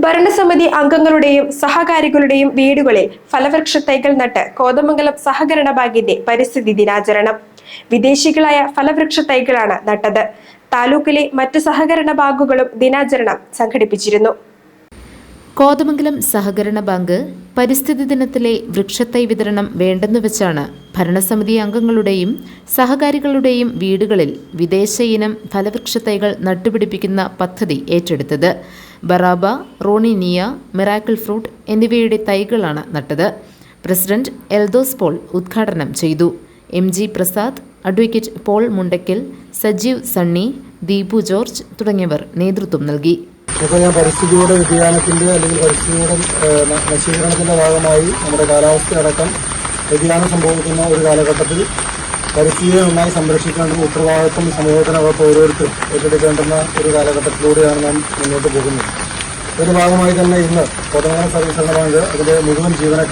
ഭരണസമിതി അംഗങ്ങളുടെയും സഹകാരികളുടെയും വീടുകളിൽ ഫലവൃക്ഷ തൈകൾ നട്ട് കോതമംഗലം സഹകരണ ബാങ്കിന്റെ പരിസ്ഥിതി ദിനാചരണം. വിദേശികളായ ഫലവൃക്ഷ തൈകളാണ് നട്ടത്. താലൂക്കിലെ മറ്റ് സഹകരണ ബാങ്കുകളും ദിനാചരണം സംഘടിപ്പിച്ചിരുന്നു. കോതമംഗലം സഹകരണ ബാങ്ക് പരിസ്ഥിതി ദിനത്തിലെ വൃക്ഷത്തൈ വിതരണം വേണ്ടെന്നുവെച്ചാണ് ഭരണസമിതി അംഗങ്ങളുടെയും സഹകാരികളുടെയും വീടുകളിൽ വിദേശ ഇനം ഫലവൃക്ഷത്തൈകൾ നട്ടുപിടിപ്പിക്കുന്ന പദ്ധതി ഏറ്റെടുത്തത്. ബറാബ, റോണിനിയ, മിറാക്കിൾ ഫ്രൂട്ട് എന്നിവയുടെ തൈകളാണ് നട്ടത്. പ്രസിഡന്റ് എൽദോസ് പോൾ ഉദ്ഘാടനം ചെയ്തു. MG Prasad, advocate Paul Mundakkal, Sajeev Sunny, Deepu George തുടങ്ങിയവർ നേതൃത്വം നൽകി. ഇപ്പോൾ ഞാൻ പരിസ്ഥിതിയുടെ വ്യതിയാനത്തിൻ്റെ അല്ലെങ്കിൽ പരിസ്ഥിതിയുടെ നശീകരണത്തിൻ്റെ ഭാഗമായി നമ്മുടെ കാലാവസ്ഥയടക്കം വ്യതിയാനം സംഭവിക്കുന്ന ഒരു കാലഘട്ടത്തിൽ പരിസ്ഥിതിയെ നന്നായി സംരക്ഷിക്കേണ്ട ഉത്തരവാദിത്വം സമൂഹത്തിനകത്ത് ഓരോരുത്തരും ഏറ്റെടുക്കേണ്ടുന്ന ഒരു കാലഘട്ടത്തിലൂടെയാണ് നാം മുന്നോട്ട് പോകുന്നത്. ഇതിൻ്റെ ഭാഗമായി തന്നെ ഇന്ന് കോതമംഗലം സഹകരണ ബാങ്ക് അതിൻ്റെ മുഴുവൻ ജീവനക്കാർ